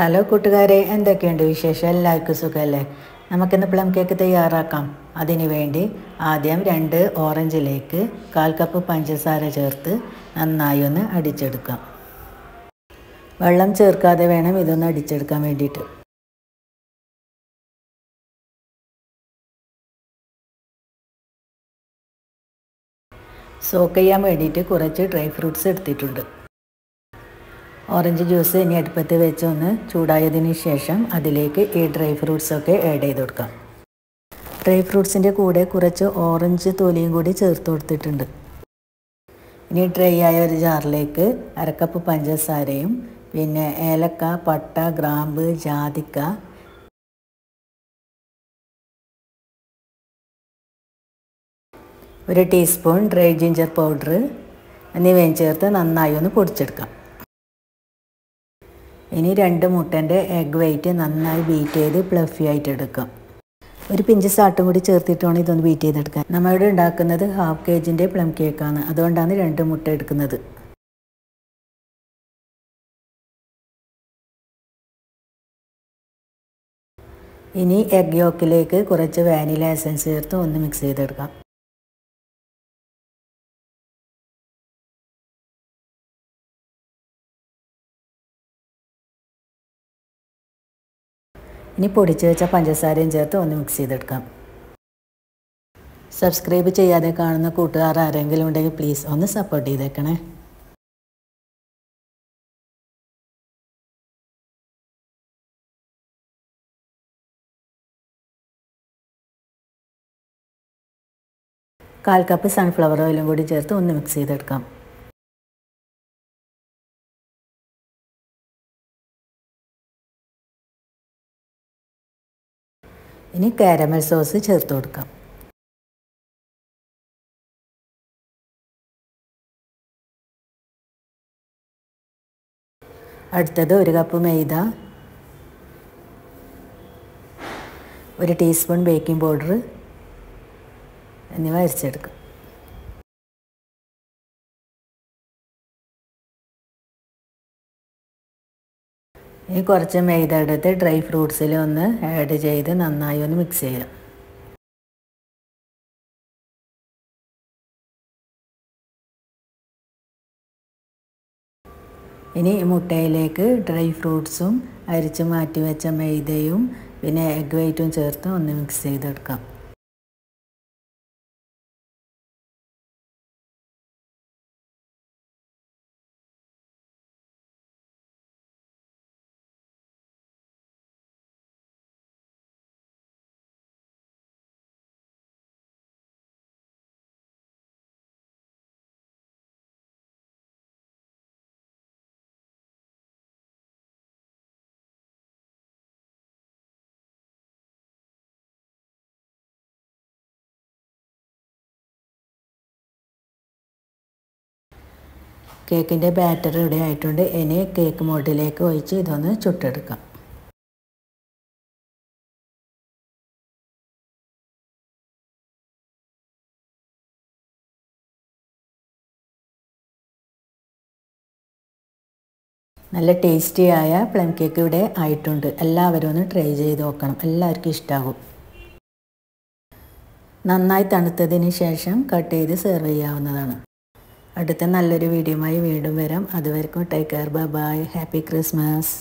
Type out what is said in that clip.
Hello കൂട്ടുകാരെ, എന്തൊക്കെയുണ്ട് വിശേഷം? എല്ലാവർക്കും സുഖമല്ലേ? നമുക്കിന്ന് പ്ലം കേക്ക് തയ്യാറാക്കാം. അതിനു വേണ്ടി ആദ്യം 2 ഓറഞ്ചിലേക്ക് 1/4 കപ്പ് പഞ്ചസാര ചേർത്ത് നന്നായി ഒന്ന് അടിച്ചെടുക്കാം. വെള്ളം ചേർക്കാതെ വേണം ഇതൊന്ന് അടിച്ചെടുക്കാൻ വേണ്ടിയിട്ട്. സോക്ക് ചെയ്യാൻ വേണ്ടിയിട്ട് കുറച്ച് ഡ്രൈ ഫ്രൂട്ട്സ് എടുത്തിട്ടുണ്ട്. ഓറഞ്ച് ജ്യൂസ് ഇനി അടുപ്പത്ത് വെച്ച് ഒന്ന് ചൂടായതിന് ശേഷം അതിലേക്ക് ഈ ഡ്രൈ ഫ്രൂട്ട്സൊക്കെ ആഡ് ചെയ്ത് കൊടുക്കാം. ഡ്രൈ ഫ്രൂട്ട്സിൻ്റെ കൂടെ കുറച്ച് ഓറഞ്ച് തൊലിയും കൂടി ചേർത്ത് കൊടുത്തിട്ടുണ്ട്. ഇനി ഡ്രൈ ആയ ഒരു ജാറിലേക്ക് 1/2 കപ്പ് പഞ്ചസാരയും പിന്നെ ഏലക്ക, പട്ട, ഗ്രാമ്പ്, ജാതിക്ക, ഒരു ടീസ്പൂൺ ഡ്രൈ ജിഞ്ചർ പൗഡർ എന്നിവയും ചേർത്ത് നന്നായി ഒന്ന് പൊടിച്ചെടുക്കാം. ഇനി 2 മുട്ടൻ്റെ എഗ് വൈറ്റ് നന്നായി ബീറ്റ് ചെയ്ത് പ്ലഫി ആയിട്ട് എടുക്കാം. ഒരു പിഞ്ച് സാൾട്ടും കൂടി ചേർത്തിട്ടാണ് ഇതൊന്ന് ബീറ്റ് ചെയ്തെടുക്കാൻ. നമ്മളിവിടെ ഉണ്ടാക്കുന്നത് 1/2 kg പ്ലം കേക്കാണ്, അതുകൊണ്ടാണ് 2 മുട്ട എടുക്കുന്നത്. ഇനി എഗ് യോക്കിലേക്ക് കുറച്ച് വാനില എസൻസ് ചേർത്ത് ഒന്ന് മിക്സ് ചെയ്തെടുക്കാം. ഇനി പൊടിച്ച് വെച്ച പഞ്ചസാരയും ചേർത്ത് ഒന്ന് മിക്സ് ചെയ്തെടുക്കാം. സബ്സ്ക്രൈബ് ചെയ്യാതെ കാണുന്ന കൂട്ടുകാർ ആരെങ്കിലും ഉണ്ടെങ്കിൽ പ്ലീസ് ഒന്ന് സപ്പോർട്ട് ചെയ്തേക്കണേ. കാൽ കപ്പ് സൺഫ്ലവർ ഓയിലും കൂടി ചേർത്ത് ഒന്ന് മിക്സ് ചെയ്തെടുക്കാം. ഇനി കാരമൽ സോസ് ചേർത്ത് കൊടുക്കാം. അടുത്തത് 1 കപ്പ് മൈദ, 1 ടീസ്പൂൺ ബേക്കിംഗ് പൗഡർ എന്നിവ അരിച്ചെടുക്കാം. ഇനി കുറച്ച് മൈദ എടുത്ത് ഡ്രൈ ഫ്രൂട്ട്സിൽ ഒന്ന് ആഡ് ചെയ്ത് നന്നായി ഒന്ന് മിക്സ് ചെയ്യാം. ഇനി മുട്ടയിലേക്ക് ഡ്രൈ ഫ്രൂട്ട്സും അരിച്ച് മാറ്റി വെച്ച മൈദയും പിന്നെ എഗ് വൈറ്റും ചേർത്ത് ഒന്ന് മിക്സ് ചെയ്തെടുക്കാം. കേക്കിൻ്റെ ബാറ്റർ ഇവിടെ ആയിട്ടുണ്ട്. ഇനി കേക്ക് മോൾഡിലേക്ക് ഒഴിച്ച് ഇതൊന്ന് ചുട്ടെടുക്കാം. നല്ല ടേസ്റ്റിയായ പ്ലം കേക്ക് ഇവിടെ ആയിട്ടുണ്ട്. എല്ലാവരും ഒന്ന് ട്രൈ ചെയ്ത് നോക്കണം, എല്ലാവർക്കും ഇഷ്ടമാകും. നന്നായി തണുത്തതിന് ശേഷം കട്ട് ചെയ്ത് സെർവ് ചെയ്യാവുന്നതാണ്. അടുത്ത നല്ലൊരു വീഡിയോയുമായി വീണ്ടും വരാം. അതുവരെക്കും take care, bye bye, happy Christmas.